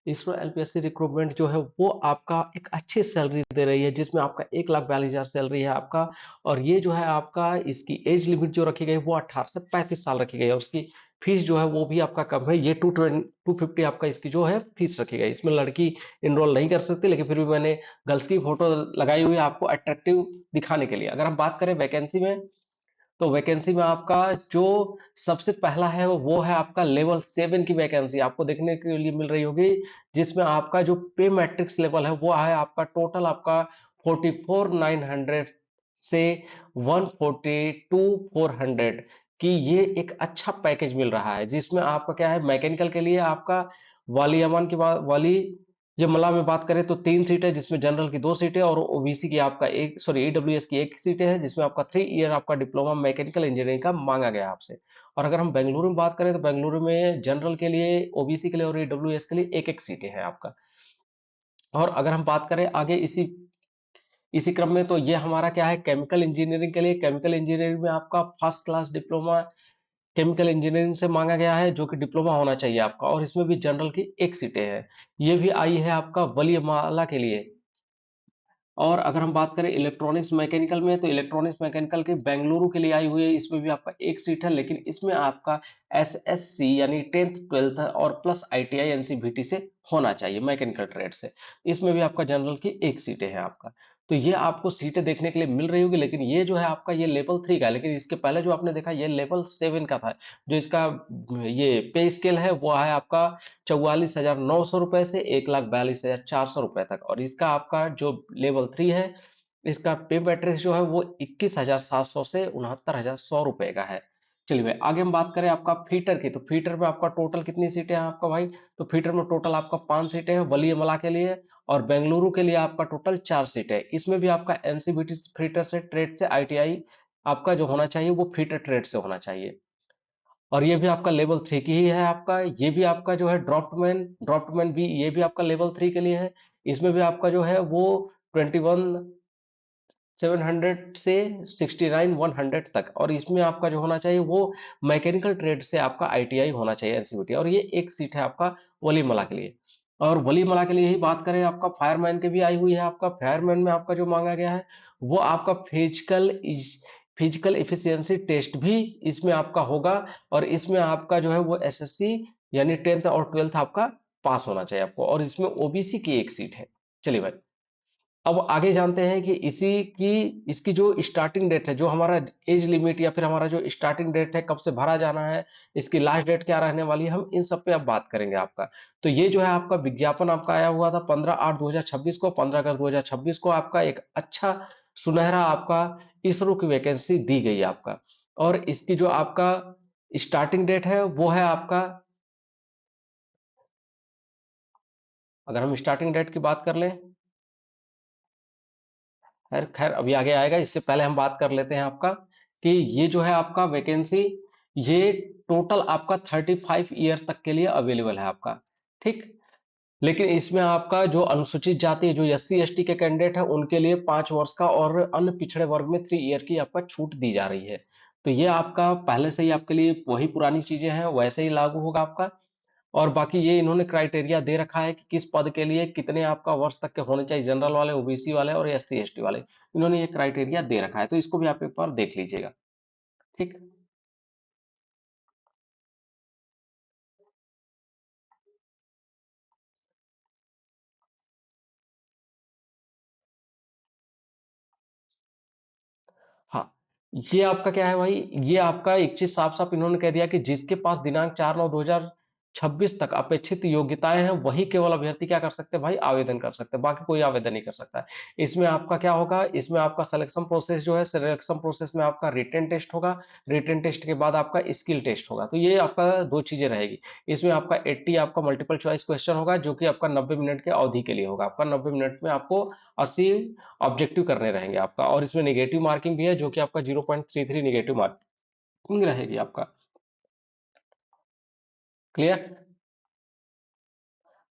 ISRO LPSC recruitment जो है वो आपका एक अच्छी सैलरी दे रही है, जिसमें आपका 1,42,000 सैलरी है आपका। और ये जो है आपका, इसकी एज लिमिट जो रखी गई वो 18 से 35 साल रखी गई है। उसकी फीस जो है वो भी आपका कम है, ये 250 आपका इसकी जो है फीस रखी गई। इसमें लड़की इनरोल नहीं कर सकती, लेकिन फिर भी मैंने गर्ल्स की फोटो लगाई हुई है आपको अट्रैक्टिव दिखाने के लिए। अगर हम बात करें वैकेंसी में, तो वैकेंसी में आपका जो सबसे पहला है वो है आपका लेवल 7 की वैकेंसी आपको देखने के लिए मिल रही होगी, जिसमें आपका जो पे मैट्रिक्स लेवल है वो है आपका टोटल आपका 44,900 से 142,400 की। ये एक अच्छा पैकेज मिल रहा है, जिसमें आपका क्या है, मैकेनिकल के लिए आपका वाली अमान की वाली ये मला में बात करें तो 3 सीट है, जिसमें जनरल की 2 सीटें और ओबीसी की आपका एक, सॉरी ईडब्ल्यूएस की 1 सीटें हैं, जिसमें आपका 3 ईयर आपका डिप्लोमा मैकेनिकल इंजीनियरिंग का मांगा गया है आपसे। और अगर हम बेंगलुरु में बात करें तो बेंगलुरु में जनरल के लिए, ओबीसी के लिए और ईडब्ल्यूएस के लिए एक एक सीटें हैं आपका। और अगर हम बात करें आगे इसी इसी क्रम में, तो ये हमारा क्या है, केमिकल इंजीनियरिंग के लिए। केमिकल इंजीनियरिंग में आपका first class diploma chemical engineering से मांगा गया है, जो कि डिप्लोमा होना चाहिए आपका। और इसमें भी जनरल की 1 सीटें हैं। ये भी आई है आपका वलीमाला के लिए। और अगर हम बात करें इलेक्ट्रॉनिक्स मैकेनिकल में, तो इलेक्ट्रॉनिक्स मैकेनिकल के बेंगलुरु के लिए आई हुई है। इसमें भी आपका 1 सीट है, लेकिन इसमें आपका एसएससी यानी 10th 12th और प्लस आईटीआई एनसीवीटी से होना चाहिए, मैकेनिकल ट्रेड से। इसमें भी आपका जनरल की 1 सीटें हैं आपका। तो ये आपको सीटें देखने के लिए मिल रही होगी, लेकिन ये जो है आपका ये लेवल 3 का है। लेकिन इसके पहले जो आपने देखा ये लेवल 7 का था। जो इसका ये पे स्केल है वो है आपका 44,900 रुपए से 1,42,400 रुपए तक। और इसका आपका जो लेवल 3 है, इसका पे मैट्रिक्स जो है वो 21,700 से 69,100 रुपए का है। चलिए भाई, आगे हम बात करें आपका फीटर की, तो फीटर में आपका टोटल कितनी सीटें हैं आपका भाई? तो फीटर में टोटल आपका 5 सीटें हैं वलीमला के लिए। और बेंगलुरु के लिए आपका टोटल 4 सीटें हैं। इसमें भी आपका एनसीबीटी फीटर से, ट्रेड से, आईटीआई आपका जो होना चाहिए वो फीटर ट्रेड से होना चाहिए। और ये भी आपका लेवल 3 की ही है आपका। ये भी आपका जो है ड्रॉफ्टमैन भी, ये भी आपका लेवल 3 के लिए है। इसमें भी आपका जो है वो 21,700 से 69,100 तक। और इसमें आपका जो होना चाहिए वो मैकेनिकल ट्रेड से आपका आईटीआई होना चाहिए, एनसीवीटी। और ये 1 सीट है आपका वलीमला के लिए। और वलीमला के लिए ही बात करें, आपका फायरमैन के भी आई हुई है। आपका फायरमैन में आपका जो मांगा गया है वो आपका फिजिकल एफिशिएंसी टेस्ट भी इसमें आपका होगा। और इसमें आपका जो है वो एसएससी यानी 10th और 12th आपका पास होना चाहिए आपको। और इसमें ओबीसी की 1 सीट है। चलिए भाई, अब आगे जानते हैं कि इसकी जो स्टार्टिंग डेट है, जो हमारा एज लिमिट या फिर हमारा जो स्टार्टिंग डेट है, कब से भरा जाना है, इसकी लास्ट डेट क्या रहने वाली है, हम इन सब पे अब बात करेंगे आपका। तो ये जो है आपका विज्ञापन आपका आया हुआ था 15/8/2026 को, 15 अगस्त 2026 को आपका एक अच्छा सुनहरा आपका इसरो की वैकेंसी दी गई है आपका। और इसकी जो आपका स्टार्टिंग डेट है वो है आपका, अगर हम स्टार्टिंग डेट की बात कर लें, खैर खैर अभी आगे आएगा, इससे पहले हम बात कर लेते हैं आपका कि ये जो है आपका वैकेंसी, ये टोटल आपका 35 ईयर तक के लिए अवेलेबल है आपका। ठीक। लेकिन इसमें आपका जो अनुसूचित जाति, जो एससी एसटी के कैंडिडेट है, उनके लिए 5 वर्ष का, और अन्य पिछड़े वर्ग में 3 ईयर की आपका छूट दी जा रही है। तो ये आपका पहले से ही आपके लिए वही पुरानी चीजें हैं, वैसे ही लागू होगा आपका। और बाकी ये इन्होंने क्राइटेरिया दे रखा है कि किस पद के लिए कितने आपका वर्ष तक के होने चाहिए, जनरल वाले, ओबीसी वाले और एससी एसटी वाले। इन्होंने ये क्राइटेरिया दे रखा है, तो इसको भी आप एक बार देख लीजिएगा। ठीक। हाँ, ये आपका क्या है भाई, ये आपका एक चीज साफ साफ इन्होंने कह दिया कि जिसके पास दिनांक 4/9/2026 तक अपेक्षित योग्यताएं हैं, वही केवल अभ्यर्थी क्या कर सकते हैं भाई, आवेदन कर सकते हैं। बाकी कोई आवेदन नहीं कर सकता है। इसमें आपका क्या होगा, इसमें आपका सिलेक्शन प्रोसेस जो है, सिलेक्शन प्रोसेस में आपका रिटन टेस्ट होगा। रिटन टेस्ट के बाद आपका स्किल टेस्ट होगा। तो ये आपका दो चीजें रहेगी। इसमें आपका 80 आपका मल्टीपल चॉइस क्वेश्चन होगा, जो कि आपका 90 मिनट के अवधि के लिए होगा। आपका 90 मिनट में आपको 80 ऑब्जेक्टिव करने रहेंगे आपका। और इसमें नेगेटिव मार्किंग भी है, जो कि आपका 0.33 नेगेटिव मार्किंग रहेगी आपका। क्लियर?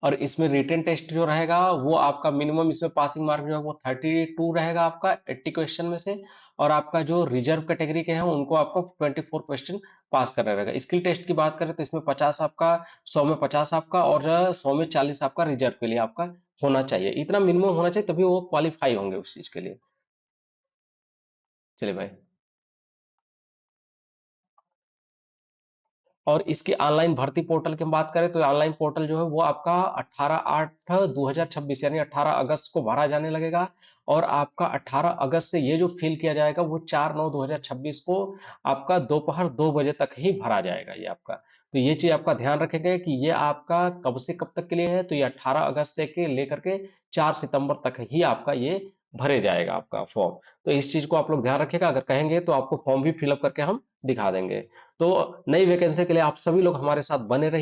और इसमें रिटन टेस्ट जो रहेगा वो आपका मिनिमम इसमें पासिंग मार्क जो है वो 32 रहेगा आपका 80 क्वेश्चन में से। और आपका जो रिजर्व कैटेगरी के हैं उनको आपको 24 क्वेश्चन पास करना रहेगा। स्किल टेस्ट की बात करें तो इसमें 50 आपका, 100 में 50 आपका, और 100 में 40 आपका रिजर्व के लिए आपका होना चाहिए। इतना मिनिमम होना चाहिए तभी वो क्वालिफाई होंगे उस चीज के लिए। चलिए भाई। और इसकी ऑनलाइन भर्ती पोर्टल की हम बात करें तो ऑनलाइन पोर्टल जो है वो आपका 18/8/2026 यानी 18 अगस्त को भरा जाने लगेगा। और आपका 18 अगस्त से ये जो फिल किया जाएगा वो 4/9/2026 को आपका दोपहर 2 बजे तक ही भरा जाएगा ये आपका। तो ये चीज आपका ध्यान रखेंगे कि ये आपका कब से कब तक के लिए है, तो ये 18 अगस्त से के लेकर के 4 सितंबर तक ही आपका ये भरे जाएगा आपका फॉर्म। तो इस चीज को आप लोग ध्यान रखिएगा, अगर कहेंगे तो आपको फॉर्म भी फिलअप करके हम दिखा देंगे। तो नई वैकेंसी के लिए आप सभी लोग हमारे साथ बने रहिए।